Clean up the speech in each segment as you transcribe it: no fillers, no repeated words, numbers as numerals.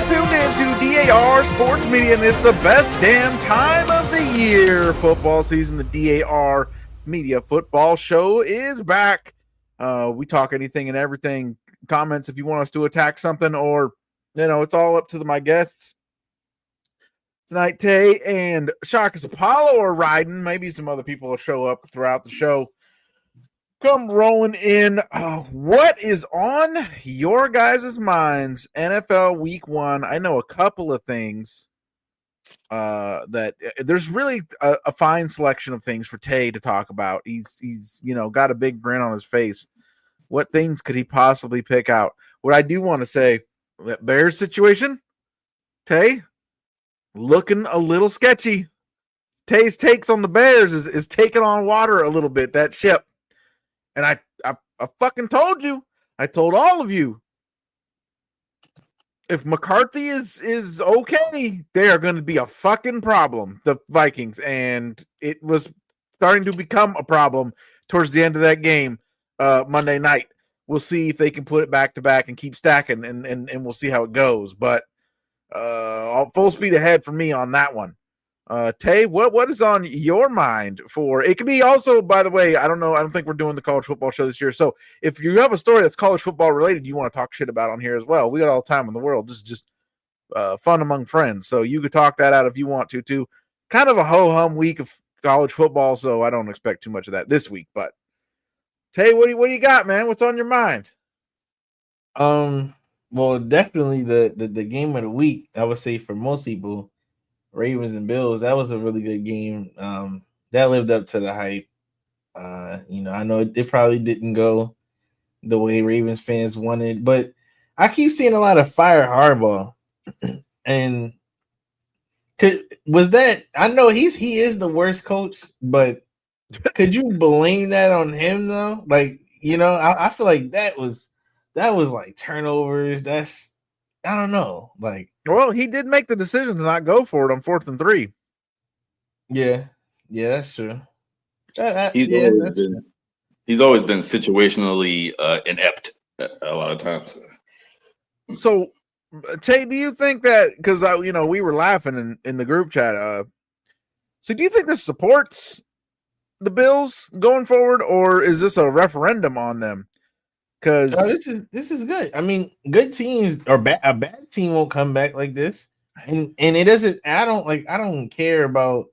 tuned into DAR Sports Media, and it's the best damn time of the year. Football season, the DAR Media Football Show is back. We talk anything and everything. Comments if you want us to attack something, or, it's all up to my guests. Tonight, Tay and Shaka's Apollo are riding. Maybe some other people will show up throughout the show. Come rolling in. What is on your guys' minds? NFL Week 1. I know a couple of things that there's really a fine selection of things for Tay to talk about. He's got a big grin on his face. What things could he possibly pick out? What I do want to say, that Bears situation, Tay, looking a little sketchy. Tay's takes on the Bears is taking on water a little bit, that ship. And I fucking told you. I told all of you. If McCarthy is okay, they are going to be a fucking problem, the Vikings. And it was starting to become a problem towards the end of that game Monday night. We'll see if they can put it back to back and keep stacking, and we'll see how it goes. But full speed ahead for me on that one. Tay, what is on your mind for it? Could be also, by the way, I don't think we're doing the college football show this year. So if you have a story that's college football related, you want to talk shit about on here as well. We got all the time in the world. This is just fun among friends. So you could talk that out if you want to too. Kind of a ho-hum week of college football, so I don't expect too much of that this week. But Tay, what do you got, man? What's on your mind? Well, definitely the game of the week, I would say for most people, Ravens and Bills, that was a really good game. That lived up to the hype. I know it probably didn't go the way Ravens fans wanted, but I keep seeing a lot of fire Harbaugh. And was that, I know he is the worst coach, but could you blame that on him though? Like, I feel like that was like turnovers. I don't know. Like, well, he did make the decision to not go for it on 4th and 3. Yeah, that's true. He's always been situationally inept a lot of times. So, Tay, do you think that, because we were laughing in the group chat, so do you think this supports the Bills going forward, or is this a referendum on them? Because this is good. I mean, good teams or a bad team won't come back like this, and it doesn't. I don't care about,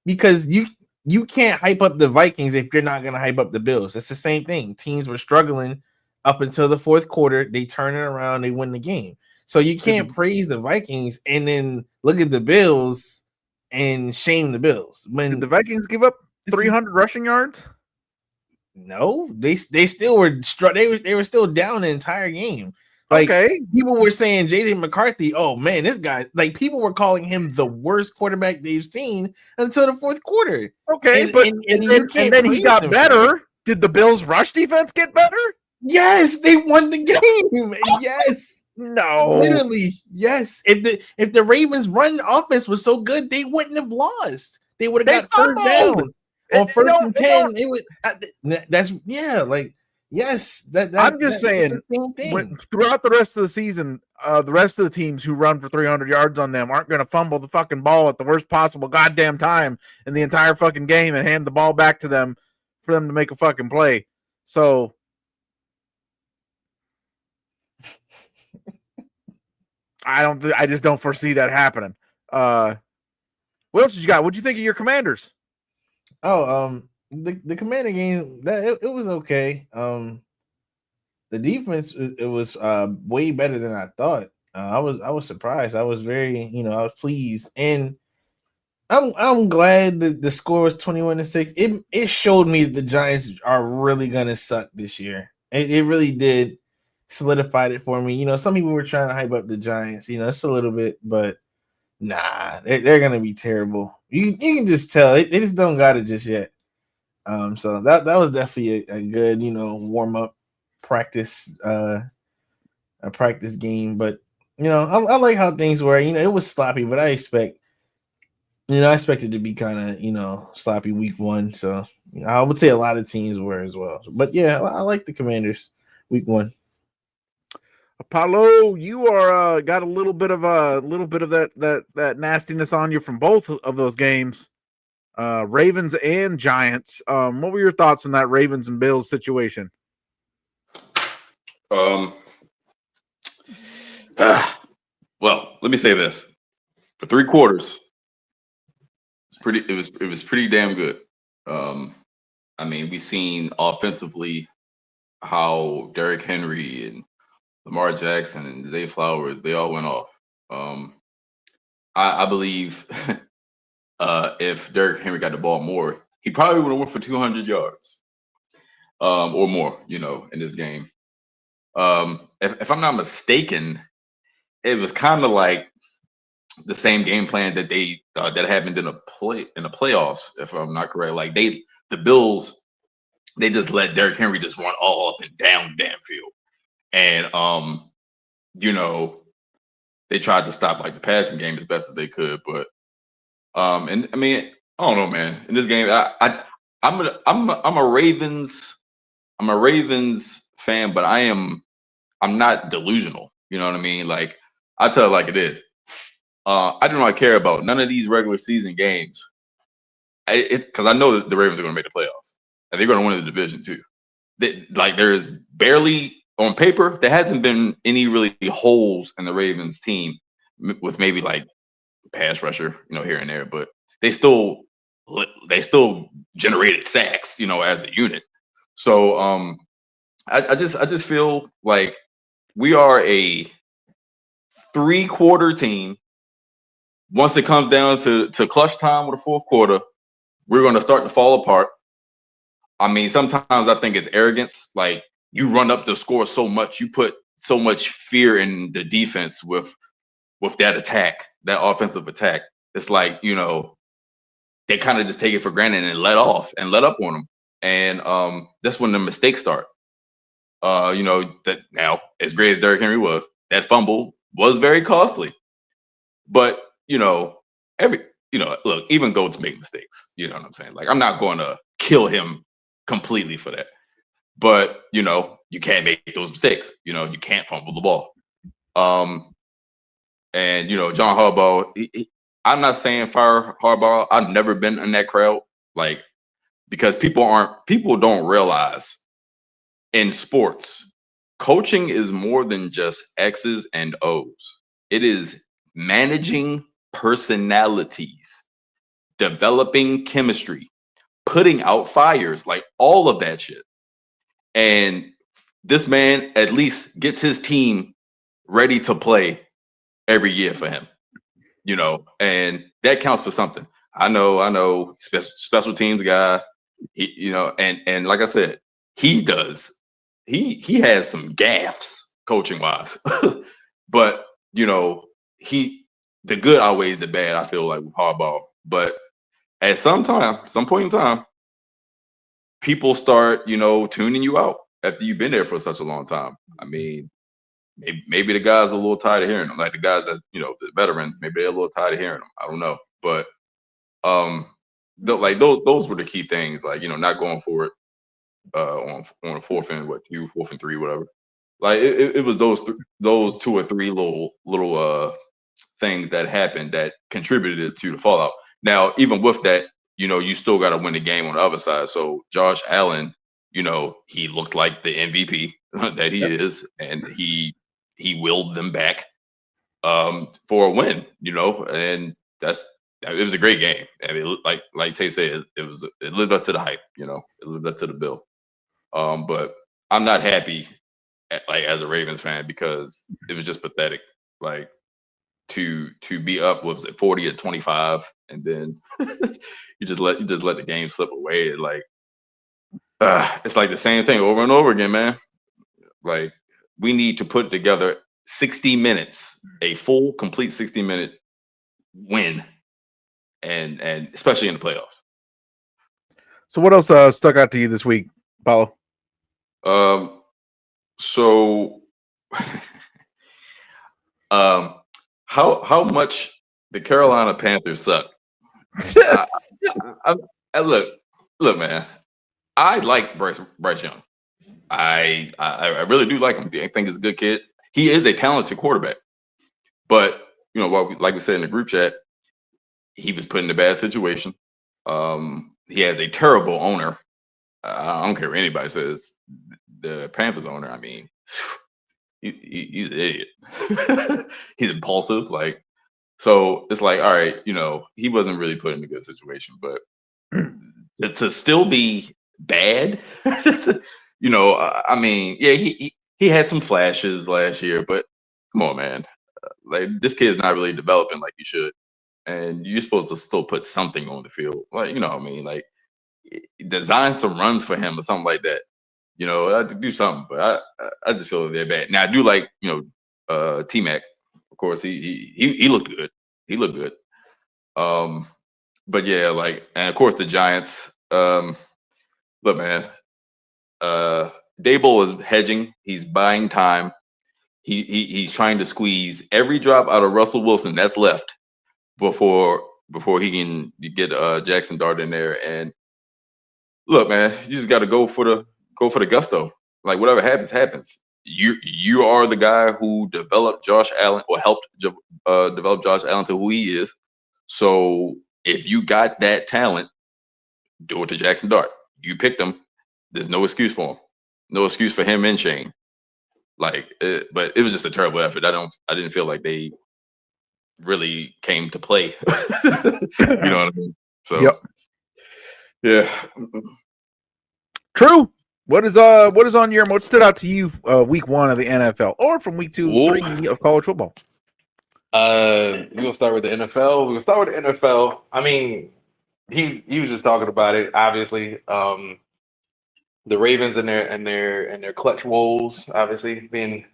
because you can't hype up the Vikings if you're not gonna hype up the Bills. It's the same thing. Teams were struggling up until the fourth quarter. They turn it around. They win the game. So you can't praise the Vikings and then look at the Bills and shame the Bills. Did the Vikings give up 300 rushing yards? No, they still were they were still down the entire game. Like, okay, people were saying JJ McCarthy, oh man, this guy, like, people were calling him the worst quarterback they've seen until the fourth quarter. Okay, and then he got better. Did the Bills' rush defense get better? Yes, they won the game. Yes. No. Literally, yes. If the Ravens' run offense was so good, they wouldn't have lost. They would have got first down. On 1st and 10, it would. That's like, yes. I'm just saying. Throughout the rest of the season, the rest of the teams who run for 300 yards on them aren't going to fumble the fucking ball at the worst possible goddamn time in the entire fucking game and hand the ball back to them for them to make a fucking play. So, I just don't foresee that happening. What else did you got? What'd you think of your Commanders? Oh, the Commander game, that it was okay. The defense, it was way better than I thought. I was surprised. I was very, I was pleased, and I'm glad that the score was 21-6. It showed me that the Giants are really gonna suck this year. It really did, solidified it for me. Some people were trying to hype up the Giants, it's a little bit, but nah, they're gonna be terrible. You can just tell they just don't got it just yet. So that was definitely a good, warm up practice, a practice game. But I like how things were. It was sloppy, but I expected to be kind of sloppy week 1. So I would say a lot of teams were as well. But yeah, I like the Commanders week 1. Apollo, you are got a little bit of that nastiness on you from both of those games, Ravens and Giants. What were your thoughts on that Ravens and Bills situation? Well, let me say this: for 3 quarters, it was pretty damn good. I mean, we seen offensively how Derrick Henry and Lamar Jackson and Zay Flowers, they all went off. I believe if Derrick Henry got the ball more, he probably would have went for 200 yards or more, in this game. If I'm not mistaken, it was kind of like the same game plan that they that happened in the playoffs, if I'm not correct. Like the Bills, they just let Derrick Henry just run all up and down the damn field. And they tried to stop like the passing game as best as they could, but and I mean, I don't know, man. In this game, I'm a Ravens fan, but I'm not delusional. You know what I mean? Like I tell it like it is. I do not care about none of these regular season games. Because I know that the Ravens are going to make the playoffs and they're going to win the division too. Like there's barely on paper there hasn't been any really holes in the Ravens team with maybe like pass rusher, here and there, but they still generated sacks, as a unit. So I just feel like we are a 3-quarter team. Once it comes down to clutch time with the fourth quarter, we're going to start to fall apart. I mean, sometimes I think it's arrogance. Like you run up the score so much, you put so much fear in the defense with that attack, that offensive attack. It's like, they kind of just take it for granted and let up on them. And that's when the mistakes start. That now, as great as Derrick Henry was, that fumble was very costly. But, look, even goats make mistakes. You know what I'm saying? Like, I'm not going to kill him completely for that. But, you can't make those mistakes. You can't fumble the ball. And, John Harbaugh, I'm not saying fire Harbaugh. I've never been in that crowd. Like, because people don't realize in sports, coaching is more than just X's and O's. It is managing personalities, developing chemistry, putting out fires, like all of that shit. And this man at least gets his team ready to play every year for him, and that counts for something. I know, special teams guy, and like I said, he has some gaffes coaching wise, but the good outweighs the bad. I feel like with Harbaugh, but at some point in time, people start tuning you out after you've been there for such a long time. I mean, maybe the guys are a little tired of hearing them. Like the guys that the veterans, maybe they're a little tired of hearing them. I don't know, but like those were the key things. Like not going for it on a 4th and 3, whatever. Like it was those 2 or 3 little things that happened that contributed to the fallout. Now, even with that, you still got to win the game on the other side. So Josh Allen, he looked like the MVP that he is, and he willed them back for a win, and it was a great game. I mean, like Tay said, it lived up to the hype, it lived up to the bill. But I'm not happy as a Ravens fan because it was just pathetic. Like to be up, what was it, 40-25, and then you just let the game slip away. Like it's like the same thing over and over again, man. Like we need to put together 60 minutes, a full, complete 60-minute win, and especially in the playoffs. So what else stuck out to you this week, Paulo? So how much the Carolina Panthers suck. I look, man. I like Bryce Young. I really do like him. I think he's a good kid. he is a talented quarterback. But you know, like we said in the group chat, he was put in a bad situation. He has a terrible owner. I don't care what anybody says. The Panthers owner, I mean, he's an idiot. He's impulsive. Like, so it's like, all right, you know, he wasn't really put in a good situation, but to still be bad, you know, I mean, yeah, he had some flashes last year, but come on, man, like this kid is not really developing like you should, and you're supposed to still put something on the field, like you know, what I mean, like design some runs for him or something like that. You know, I have to do something, but I just feel they're bad. Now I do like T Mac, of course he looked good. He looked good. But yeah, like, and of course the Giants. Look, man, Dable is hedging. He's buying time. He's trying to squeeze every drop out of Russell Wilson that's left before he can get Jackson Dart in there. And look, man, you just got to go for the gusto. Like whatever happens. You are the guy who developed Josh Allen or helped develop Josh Allen to who he is. So if you got that talent, do it to Jackson Dart. You picked him. There's no excuse for him. No excuse for him and Shane. Like, but it was just a terrible effort. I didn't feel like they really came to play. You know what I mean? So, Yep. Yeah. True. What is on your, what stood out to you week 1 of the NFL or from week 2, 3 of college football? We're gonna start with the NFL. I mean, he was just talking about it. Obviously, the Ravens and their clutch woes, obviously being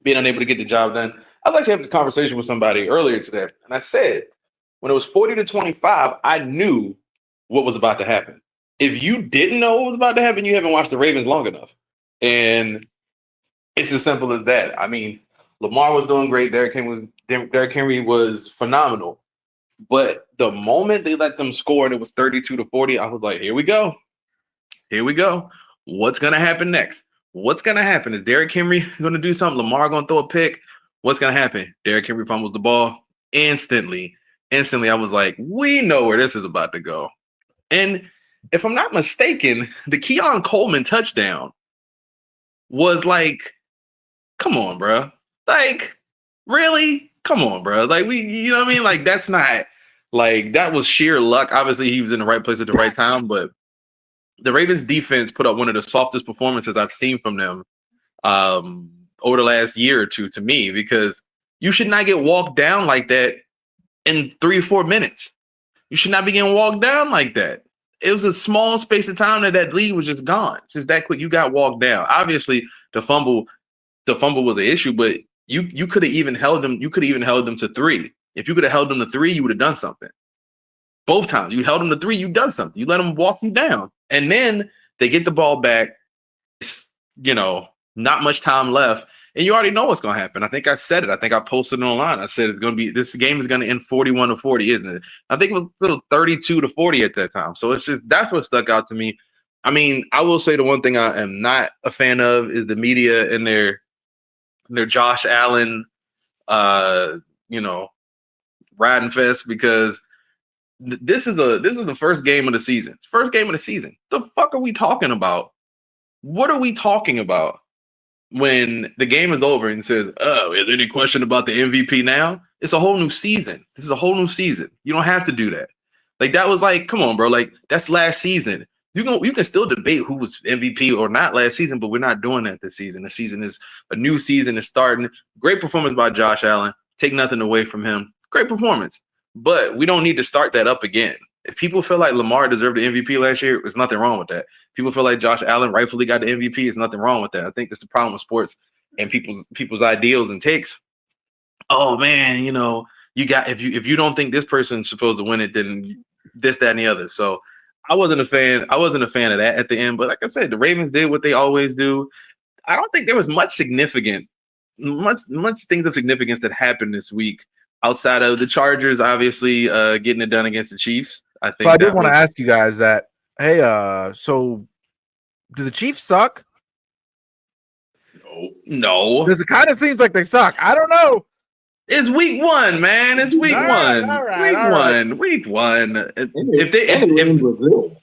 unable to get the job done. I was actually having this conversation with somebody earlier today, and I said when it was 40-25, I knew what was about to happen. If you didn't know what was about to happen, you haven't watched the Ravens long enough. And it's as simple as that. I mean, Lamar was doing great. Derrick Henry was phenomenal. But the moment they let them score and it was 32-40, I was like, here we go. Here we go. What's going to happen next? What's going to happen? Is Derrick Henry going to do something? Lamar going to throw a pick? What's going to happen? Derrick Henry fumbles the ball. Instantly, I was like, we know where this is about to go. And if I'm not mistaken, the Keon Coleman touchdown was like, come on, bro. Like, really? Come on, bro. Like, you know what I mean? Like, that's not, like, that was sheer luck. Obviously, he was in the right place at the right time, but the Ravens defense put up one of the softest performances I've seen from them over the last year or two to me, because you should not get walked down like that in 3 or 4 minutes. You should not be getting walked down like that. It was a small space of time that lead was just gone. Just that quick, you got walked down. Obviously, the fumble was an issue, but you could have even held them. You could have even held them to 3. If you could have held them to 3, you would have done something. Both times you held them to 3, you done something. You let them walk you down, and then they get the ball back. It's, not much time left, and you already know what's going to happen. I think I said it. I think I posted it online. I said this game is going to end 41-40, isn't it? I think it was still 32-40 at that time. So that's what stuck out to me. I mean, I will say the one thing I am not a fan of is the media and their Josh Allen, riding fest, because this is the first game of the season. It's first game of the season. The fuck are we talking about? What are we talking about when the game is over and says, "Oh, is there any question about the MVP now?" It's a whole new season. This is a whole new season. You don't have to do that. Like, that was like, come on, bro. Like, that's last season. You can still debate who was MVP or not last season, but we're not doing that this season. The season is a new season. It's starting. Great performance by Josh Allen. Take nothing away from him. Great performance. But we don't need to start that up again. If people feel like Lamar deserved the MVP last year, there's nothing wrong with that. People feel like Josh Allen rightfully got the MVP, there's nothing wrong with that. I think that's the problem with sports and people's ideals and takes. Oh man, you got, if you don't think this person's supposed to win it, then this, that, and the other. So I wasn't a fan of that at the end. But like I said, the Ravens did what they always do. I don't think there was much things of significance that happened this week outside of the Chargers, obviously, getting it done against the Chiefs. I think. So I did want to ask you guys that. Hey, so do the Chiefs suck? No. No, Because it kind of seems like they suck. I don't know. it's week 1, man. It's week All right. Week one. If they in Brazil.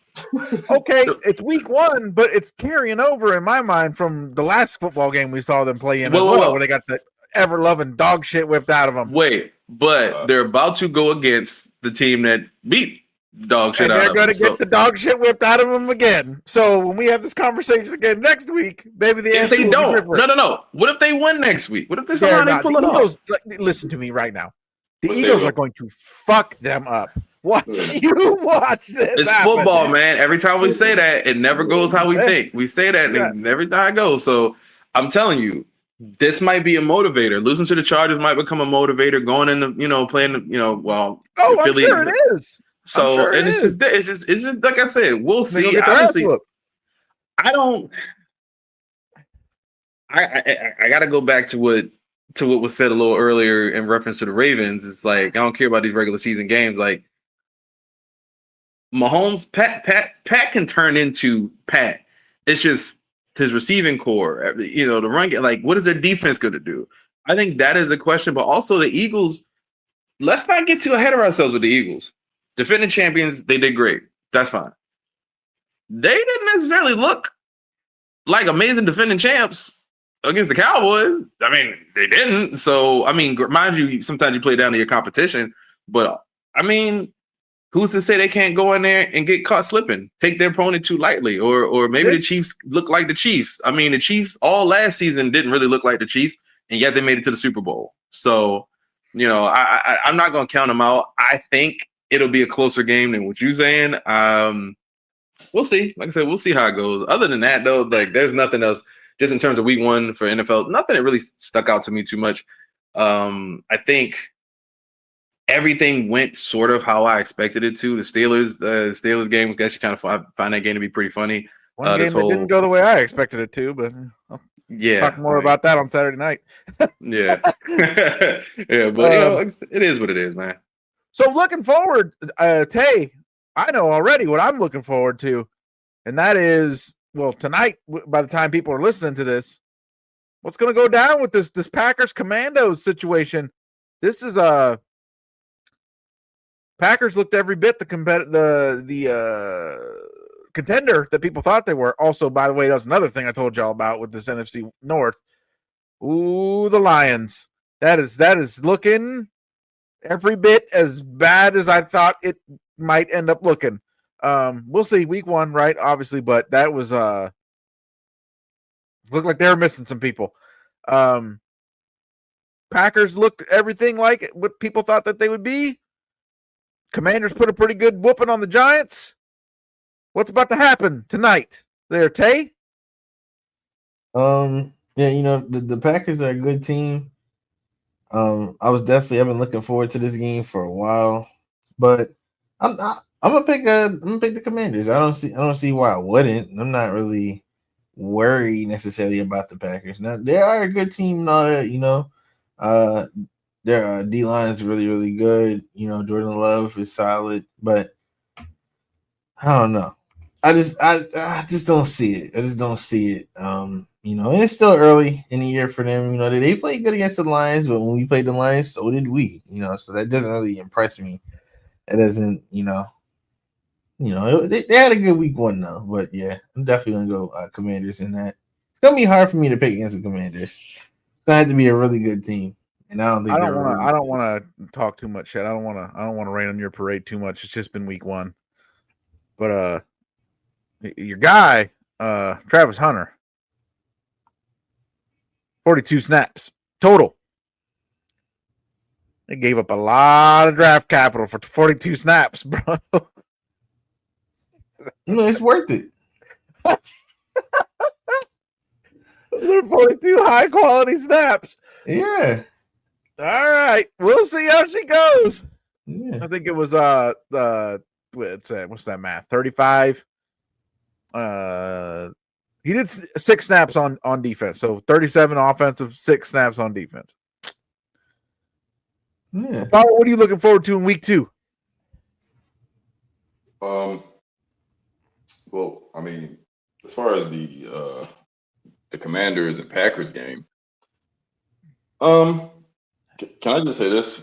Okay, it's week 1, but it's carrying over in my mind from the last football game we saw them play in where they got the ever-loving dog shit whipped out of them. Wait, but they're about to go against the team that beat dog shit out of them. They're going to get the dog shit whipped out of them again. So when we have this conversation again next week, maybe the answer will be different. No. What if they win next week? What if they somehow pull it off? Listen to me right now. The Eagles are going to fuck them up. Watch this. It's football, man. Every time we say that, it never goes how we think. We say that, and every time it goes. So I'm telling you, this might be a motivator. Losing to the Chargers might become a motivator. Going into, playing, Philly. I'm sure it is. So it's just like I said, we'll see. Honestly, I gotta go back to what was said a little earlier in reference to the Ravens. It's like, I don't care about these regular season games. Like, Mahomes, Pat can turn into Pat. It's just his receiving core, the run game. Like, what is their defense going to do? I think that is the question. But also the Eagles, let's not get too ahead of ourselves with the Eagles. Defending champions, they did great. That's fine. They didn't necessarily look like amazing defending champs against the Cowboys. I mean, they didn't. So, I mean, mind you, sometimes you play down to your competition. But, I mean, who's to say they can't go in there and get caught slipping, take their opponent too lightly, or maybe the Chiefs look like the Chiefs. I mean, the Chiefs all last season didn't really look like the Chiefs, and yet they made it to the Super Bowl. So, I'm not going to count them out. I think it'll be a closer game than what you're saying. We'll see. Like I said, we'll see how it goes. Other than that, though, like, there's nothing else, just in terms of week 1 for NFL, nothing that really stuck out to me too much. I think everything went sort of how I expected it to. The Steelers game was actually kind of fun. I find that game to be pretty funny. One game that didn't go the way I expected it to, but I'll talk more about that on Saturday night. Yeah. Yeah, but it is what it is, man. So looking forward, Tay, I know already what I'm looking forward to, and that is, tonight, by the time people are listening to this, what's going to go down with this Packers Commandos situation. This is Packers looked every bit the contender that people thought they were. Also, by the way, that was another thing I told y'all about with this NFC North. Ooh, the Lions. That is looking every bit as bad as I thought it might end up looking. We'll see. Week 1, right? Obviously, but that was looked like they were missing some people. Packers looked everything like what people thought that they would be. Commanders put a pretty good whooping on the Giants. What's about to happen tonight there, Tay? Yeah, the Packers are a good team. I've been looking forward to this game for a while, but I'm gonna pick the Commanders. I don't see why I wouldn't. I'm not really worried necessarily about the Packers. Now, they are a good team and all that, their D line is really, really good. Jordan Love is solid, but I don't know. I just don't see it. I just don't see it. And it's still early in the year for them. They played good against the Lions, but when we played the Lions, so did we. So that doesn't really impress me. It doesn't. They had a good week 1 though. But yeah, I'm definitely gonna go Commanders in that. It's gonna be hard for me to pick against the Commanders. It's gonna have to be a really good team. And I don't want to talk too much shit. I don't want to rain on your parade too much. It's just been week 1. But your guy, Travis Hunter, 42 snaps total. They gave up a lot of draft capital for 42 snaps, bro. It's worth it. Those are 42 high quality snaps. Yeah. All right, we'll see how she goes. Yeah. I think it was what's that math? 35. He did 6 snaps on defense, so 37 offensive, 6 snaps on defense. Yeah. What are you looking forward to in week 2? Well, I mean, as far as the Commanders and Packers game, Can I just say this?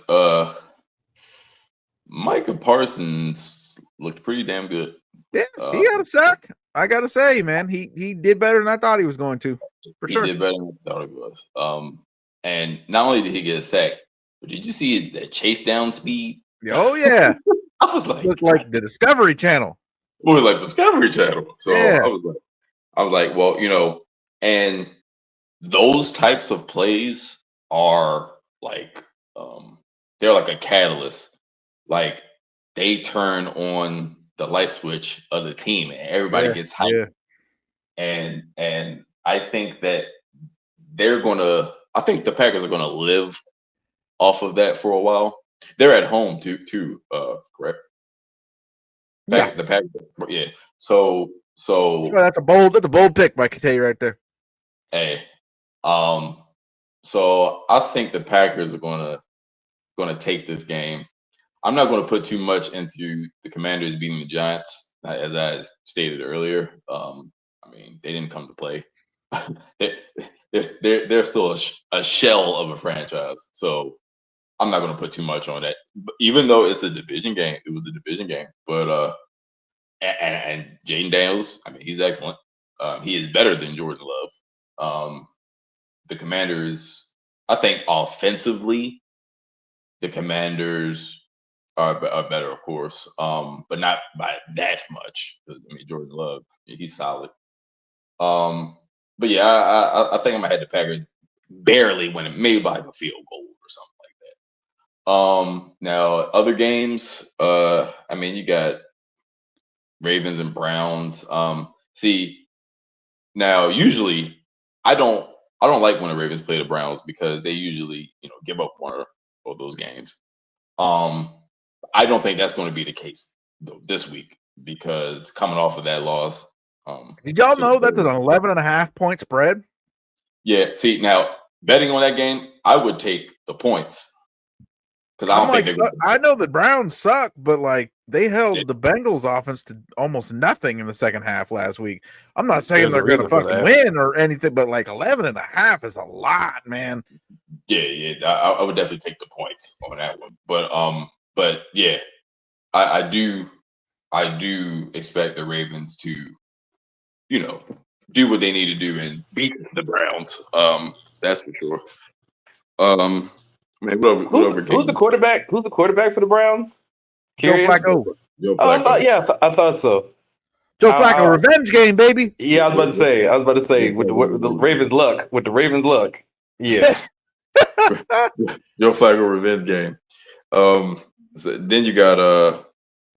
Micah Parsons looked pretty damn good. Yeah, he got a sack. I gotta say, man, he did better than I thought he was going to. For He sure. did better than I thought he was. And not only did he get a sack, but did you see the chase down speed? Oh yeah, I was like, looked like the Discovery Channel. boy, like Discovery Channel. So Yeah. I was like, well, and those types of plays are like, they're like a catalyst. Like they turn on the light switch of the team, and everybody gets hyped. Yeah. And I think that I think the Packers are gonna live off of that for a while. They're at home too, correct? Yeah. The Packers, yeah. So that's a bold pick, Mike. I can tell you right there. hey, so I think the Packers are gonna take this game. I'm not going to put too much into the Commanders beating the Giants, as I stated earlier. I mean, they didn't come to play. They're still a shell of a franchise, so I'm not going to put too much on that. But even though it's a division game, it was a division game. But and Jaden Daniels, I mean, he's excellent. He is better than Jordan Love. The Commanders, I think, offensively, the Commanders are better, of course, but not by that much. I mean, Jordan Love, he's solid. But yeah, I think I'm gonna have the Packers barely winning, maybe by like a field goal or something like that. Now other games, I mean, you got Ravens and Browns. See, now usually I don't like when the Ravens play the Browns because they usually give up one of those games. I don't think that's going to be the case this week because coming off of that loss. Did y'all know that's an 11.5 point spread? Yeah. See, now betting on that game, I would take the points because I don't think they're going to. I know the Browns suck, but like they held the Bengals offense to almost nothing in the second half last week. I'm not saying they're going to fucking win or anything, but like 11.5 is a lot, man. Yeah. I would definitely take the points on that one, but yeah, I do expect the Ravens to, do what they need to do and beat the Browns. That's for sure. Who's the quarterback? Who's the quarterback for the Browns? Curious? Joe Flacco. I thought so. Joe Flacco, revenge game, baby. Yeah, I was about to say with the Ravens luck. With the Ravens luck. Yeah. Joe Flacco revenge game. So then you got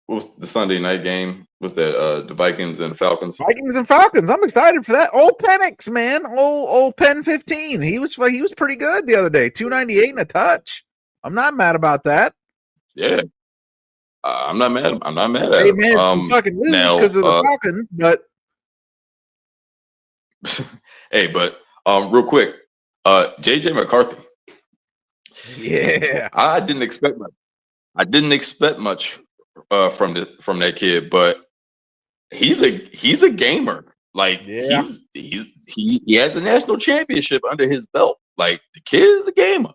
what was the Sunday night game? Was that the Vikings and Falcons? Vikings and Falcons. I'm excited for that. Old Penix, man. Old Pen 15. He was pretty good the other day. 298 and a touch. I'm not mad about that. Yeah. I'm not mad. I'm not mad at him. Man, fucking lose because of the Falcons, but hey, but real quick, JJ McCarthy. Yeah. I didn't expect much from that kid, but he's a gamer. Like he has a national championship under his belt. Like the kid is a gamer.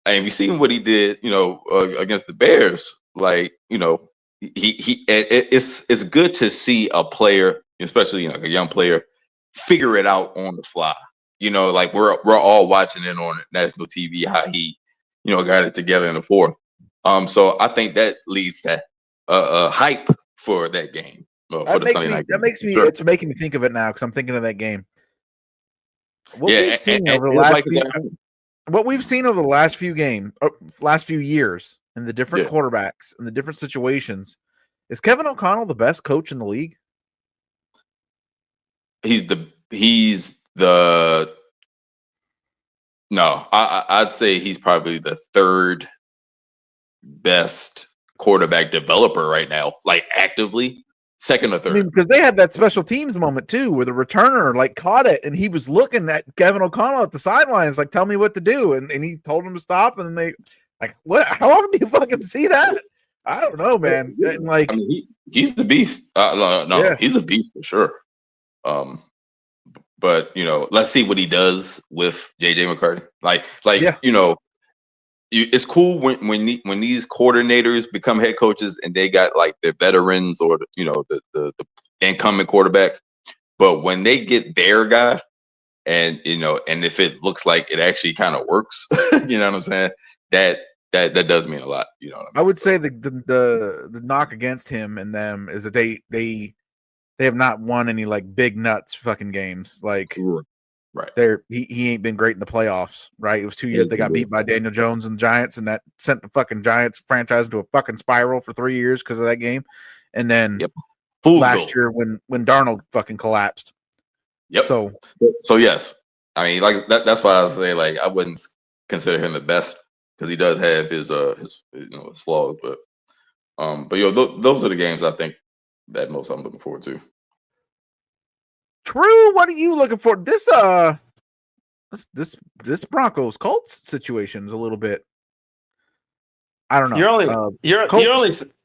And we seen what he did, against the Bears. Like, it's good to see a player, especially a young player, figure it out on the fly. Like we're all watching it on national TV how he, got it together in the fourth. So I think that leads to hype for that game. For the Sunday night game. It's making me think of it now because I'm thinking of that game. What we've seen over the last few games, last few years, and the different quarterbacks and the different situations, is Kevin O'Connell the best coach in the league? No, I'd say he's probably the third best quarterback developer right now, like actively. Second or third. I mean, because they had that special teams moment too, where the returner like caught it and he was looking at Kevin O'Connell at the sidelines, like, tell me what to do. And he told him to stop. And then they like, what? How often do you fucking see that? I don't know, man. And like, he's the beast. He's a beast for sure. But but let's see what he does with JJ McCarthy. Yeah. It's cool when these coordinators become head coaches and they got like the veterans or the incumbent quarterbacks. But when they get their guy, and and if it looks like it actually kind of works, you know what I'm saying? That does mean a lot. You know what I mean? I would say the knock against him and them is that they have not won any like big nuts fucking games. Like right. He ain't been great in the playoffs, right? It was 2 years they got beat by Daniel Jones and the Giants, and that sent the fucking Giants franchise into a fucking spiral for 3 years because of that game. And then last year when Darnold fucking collapsed. Yep. So yes, I mean like that's why I was saying like I wouldn't consider him the best because he does have his flaws, but those are the games I think that most I'm looking forward to. True. What are you looking for? This Broncos situation is a little bit. I don't know.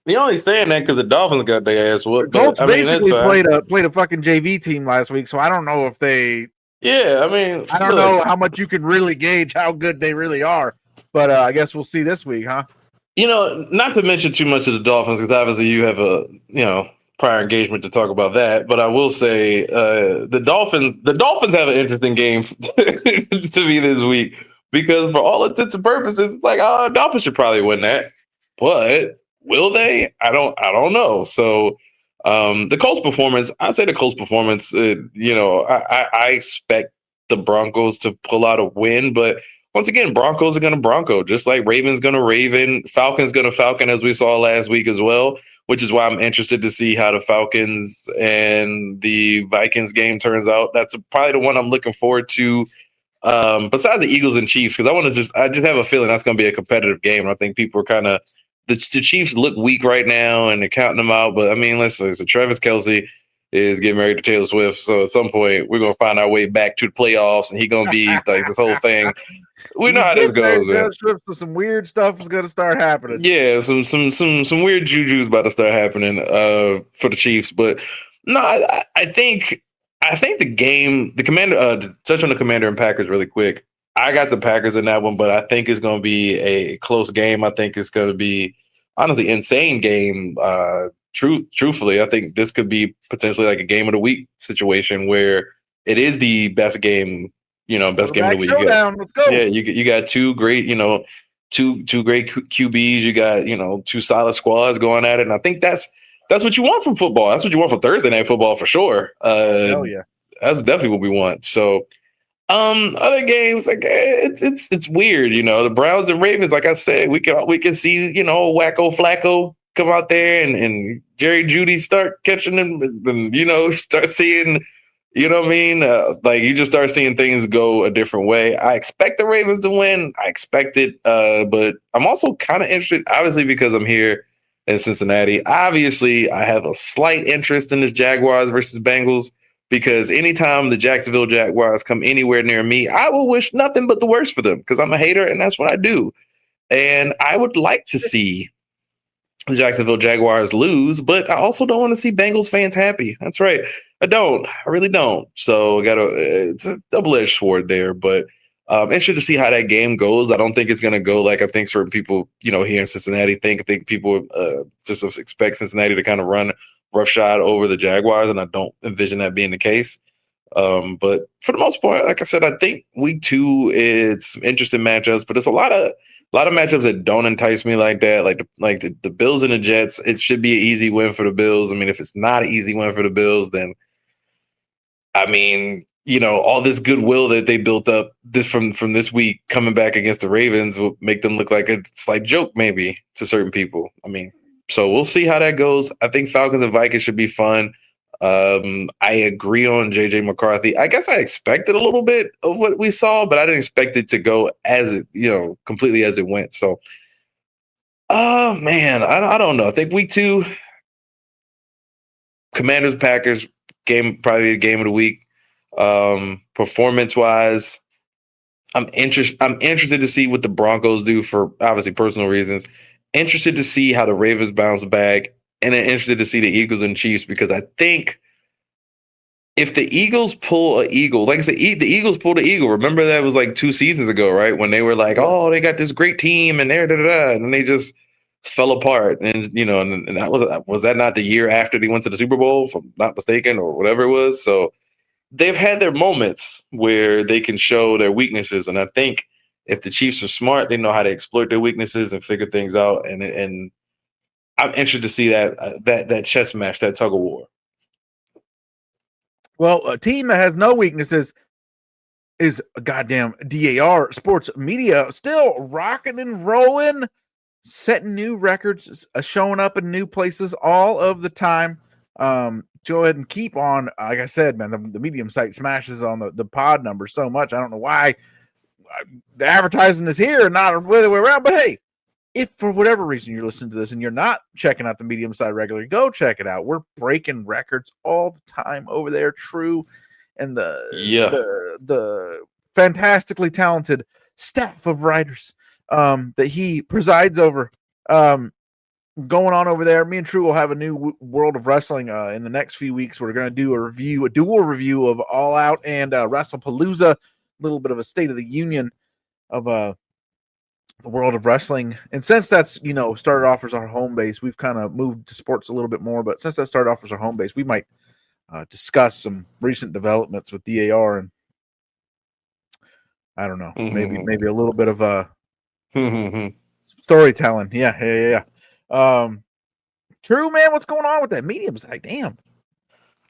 You're only saying that because the Dolphins got their ass whooped. Colts basically played a fucking JV team last week, so I don't know if they. Yeah, I mean, I don't know how much you can really gauge how good they really are, but I guess we'll see this week, huh? Not to mention too much of the Dolphins because obviously you have a prior engagement to talk about that. But I will say the Dolphins have an interesting game to me this week because for all intents and purposes, it's like Dolphins should probably win that, but will they? I don't know. So the Colts performance, I'd say the Colts performance. I expect the Broncos to pull out a win, but once again, Broncos are going to Bronco, just like Ravens going to Raven, Falcons going to Falcon, as we saw last week as well, which is why I'm interested to see how the Falcons and the Vikings game turns out. That's probably the one I'm looking forward to, besides the Eagles and Chiefs, because I just have a feeling that's going to be a competitive game. I think people are kind of the Chiefs look weak right now, and they're counting them out. But I mean, listen, Travis Kelce is getting married to Taylor Swift, so at some point we're gonna find our way back to the playoffs, and he's gonna be like this whole thing. We know how this goes, man. So some weird stuff is gonna start happening. Yeah, some weird juju's about to start happening for the Chiefs, but no, I think the game, the Commander. To touch on the Commander and Packers really quick. I got the Packers in that one, but I think it's going to be a close game. I think it's going to be honestly insane game. Truthfully, I think this could be potentially like a game of the week situation where it is the best game, best game of the week. Let's go. Yeah, you got two great, two great QBs. You got, two solid squads going at it. And I think that's what you want from football. That's what you want from Thursday Night Football for sure. Hell yeah. That's definitely what we want. So other games, like it's weird, the Browns and Ravens, like I said, we can see, Wacko Flacco come out there and Jerry Jeudy start catching them and start seeing, what I mean? Like you just start seeing things go a different way. I expect the Ravens to win. I expect it, but I'm also kind of interested, obviously, because I'm here in Cincinnati. Obviously, I have a slight interest in this Jaguars versus Bengals. Because anytime the Jacksonville Jaguars come anywhere near me, I will wish nothing but the worst for them because I'm a hater and that's what I do. And I would like to see the Jacksonville Jaguars lose, but I also don't want to see Bengals fans happy. That's right. I really don't. So it's a double-edged sword there, but interested to see how that game goes. I don't think it's going to go like I think certain people, here in Cincinnati think. I think people just expect Cincinnati to kind of run roughshod over the Jaguars, and I don't envision that being the case. But for the most part, like I said, I think week 2 it's interesting matchups, but it's a lot of matchups that don't entice me like that. Like the Bills and the Jets, it should be an easy win for the Bills. I mean, if it's not an easy win for the Bills, then I mean, all this goodwill that they built up from this week coming back against the Ravens will make them look like a slight joke, maybe to certain people. I mean, so we'll see how that goes. I think Falcons and Vikings should be fun. I agree on JJ McCarthy. I guess I expected a little bit of what we saw, but I didn't expect it to go as it, completely as it went. So, man, I don't know. I think week 2, Commanders Packers game, probably the game of the week. Performance wise, I'm interested to see what the Broncos do for obviously personal reasons. Interested to see how the Ravens bounce back, and then interested to see the Eagles and Chiefs because I think if the Eagles pull a Eagle, like I said, the Eagles pulled an Eagle. Remember that was like 2 seasons ago, right? When they were like, oh, they got this great team and and then they just fell apart. And and that was that not the year after they went to the Super Bowl, if I'm not mistaken, or whatever it was. So they've had their moments where they can show their weaknesses, and I think if the Chiefs are smart, they know how to exploit their weaknesses and figure things out. And I'm interested to see that chess match, that tug of war. Well, a team that has no weaknesses is a goddamn DAR Sports Media, still rocking and rolling, setting new records, showing up in new places all of the time. Go ahead and keep on. Like I said, man, the Medium site smashes on the pod number so much. I don't know why the advertising is here and not the other way around, but hey, if for whatever reason you're listening to this and you're not checking out the Medium side regularly, go check it out. We're breaking records all the time over there. True, and the fantastically talented staff of writers that he presides over going on over there. Me and True will have a new World of Wrestling in the next few weeks. We're going to do a dual review of All Out and WrestlePalooza, a little bit of a State of the Union of the world of wrestling. And since that's started off as our home base, we've kind of moved to sports a little bit more, but since that started off as our home base, we might discuss some recent developments with DAR, and I don't know, maybe a little bit of storytelling. Yeah. True, man, what's going on with that Medium site? Damn.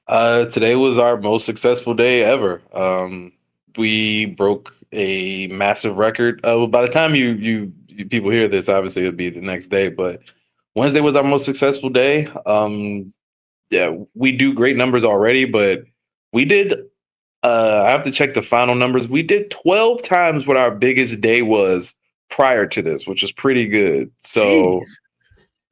Today was our most successful day ever. We broke a massive record. By the time you people hear this, obviously it'll be the next day, but Wednesday was our most successful day. Yeah, we do great numbers already, but we did I have to check the final numbers. We did 12 times what our biggest day was prior to this, which is pretty good. So Jeez.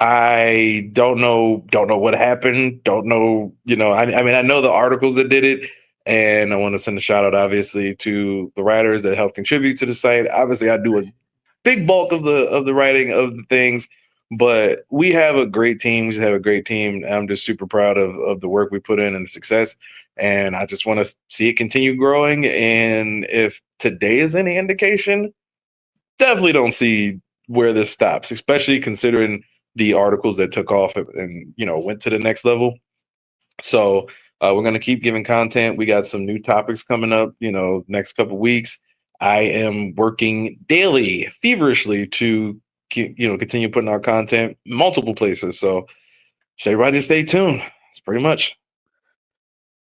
I don't know what happened. Don't know, I mean, I know the articles that did it, and I want to send a shout out, obviously, to the writers that helped contribute to the site. Obviously, I do a big bulk of the writing of the things, but we have a great team. We have a great team. I'm just super proud of the work we put in and the success. And I just want to see it continue growing. And if today is any indication, definitely don't see where this stops, especially considering the articles that took off and went to the next level. So we're going to keep giving content. We got some new topics coming up, next couple of weeks. I am working daily, feverishly to continue putting out content multiple places. So everybody stay tuned. That's pretty much.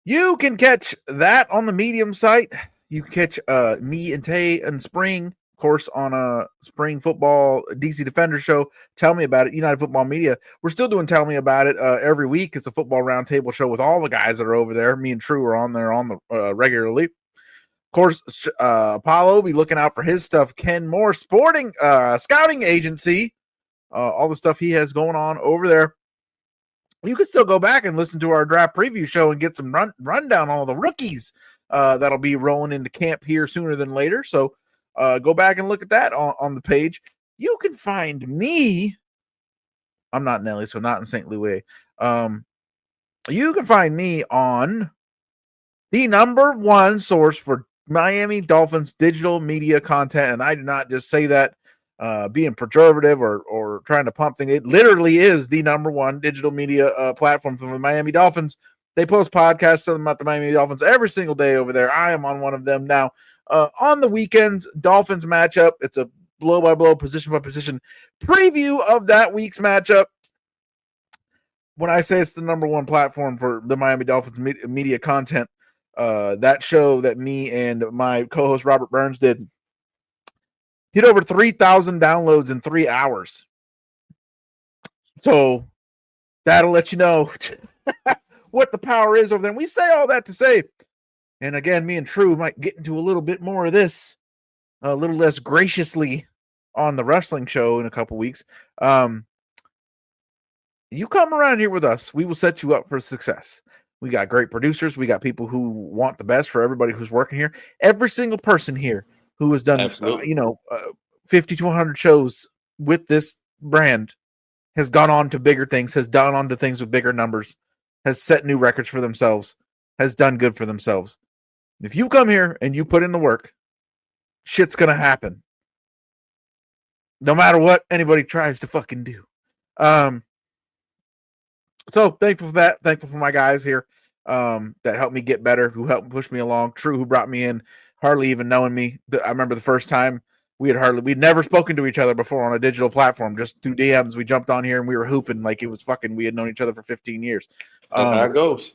You can catch that on the Medium site. You can catch me and Tay and Spring, of course, on a Spring Football DC Defender show. Tell Me About It, United Football Media. We're still doing Tell Me About It every week. It's a football roundtable show with all the guys that are over there. Me and True are on there on the regularly. Of course, Apollo be looking out for his stuff. Ken Moore Sporting Scouting Agency, all the stuff he has going on over there. You can still go back and listen to our draft preview show and get some rundown on all the rookies that'll be rolling into camp here sooner than later. So go back and look at that on the page. You can find me. I'm not Nelly, so not in St. Louis. You can find me on the #1 source for Miami Dolphins digital media content. And I do not just say that being pejorative or trying to pump things. It literally is the #1 digital media platform for the Miami Dolphins. They post podcasts about the Miami Dolphins every single day over there. I am on one of them now. On the weekends, Dolphins matchup. It's a blow-by-blow, position-by-position preview of that week's matchup. When I say it's the #1 platform for the Miami Dolphins media content, that show that me and my co-host Robert Burns did hit over 3,000 downloads in 3 hours. So that'll let you know what the power is over there. And we say all that to say, and again, me and True might get into a little bit more of this, a little less graciously on the wrestling show in a couple weeks. You come around here with us, we will set you up for success. We got great producers. We got people who want the best for everybody who's working here. Every single person here who has done, 50 to 100 shows with this brand has gone on to bigger things, has done on to things with bigger numbers, has set new records for themselves. has done good for themselves. If you come here and you put in the work, shit's going to happen. No matter what anybody tries to fucking do. So thankful for that. Thankful for my guys here that helped me get better, who helped push me along. True, who brought me in, hardly even knowing me. I remember the first time we'd never spoken to each other before on a digital platform, just through DMs. We jumped on here and we were hooping like it was fucking, we had known each other for 15 years. That's how it goes.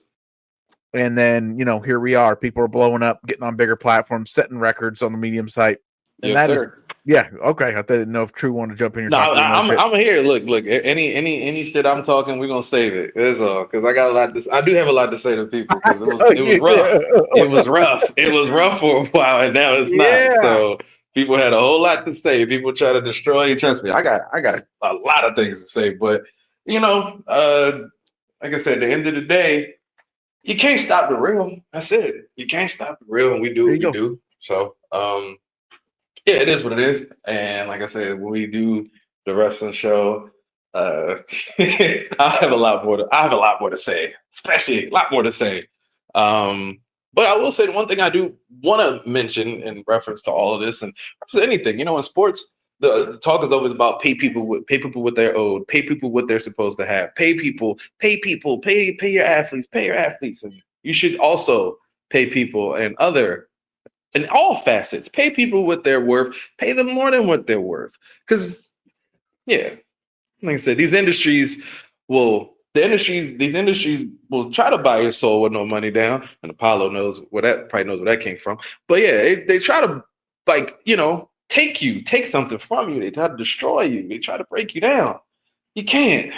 And then, here we are. People are blowing up, getting on bigger platforms, setting records on the Medium site. And yes, that sir. yeah, okay. I didn't know if True wanted to jump in here. No, I'm here. Look. Any shit I'm talking, we're gonna save it. Because I got a lot. I do have a lot to say to people because it was rough. It was rough. It was rough for a while, and now it's not. So people had a whole lot to say. People try to destroy you. Trust me, I got a lot of things to say. But like I said, at the end of the day, you can't stop the real. That's it. You can't stop the real, and we do what we do. So yeah, it is what it is. And like I said, when we do the wrestling show, I have a lot more to say, especially a lot more to say. But I will say the one thing I do want to mention in reference to all of this and anything, in sports, the talk is always about pay people what they're owed, pay people what they're supposed to have, pay your athletes, and you should also pay people in all facets, pay people what they're worth, pay them more than what they're worth. Because, like I said, these industries will try to buy your soul with no money down. And Apollo probably knows where that came from. But yeah, they try to take something from you. They try to destroy you. They try to break you down. You can't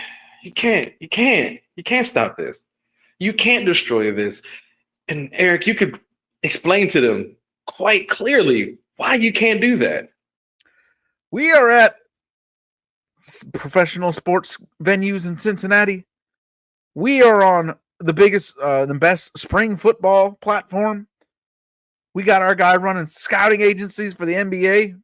stop this. You can't destroy this. And Eric, you could explain to them quite clearly why you can't do that. We are at professional sports venues in Cincinnati. We are on the biggest, the best spring football platform. We got our guy running scouting agencies for the NBA.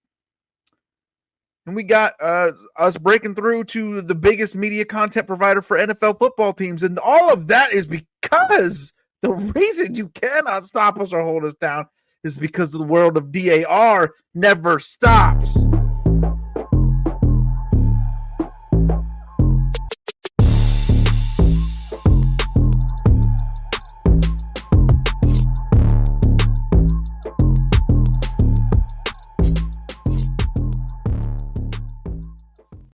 And we got us breaking through to the biggest media content provider for NFL football teams. And all of that is because the reason you cannot stop us or hold us down is because the world of DAR never stops.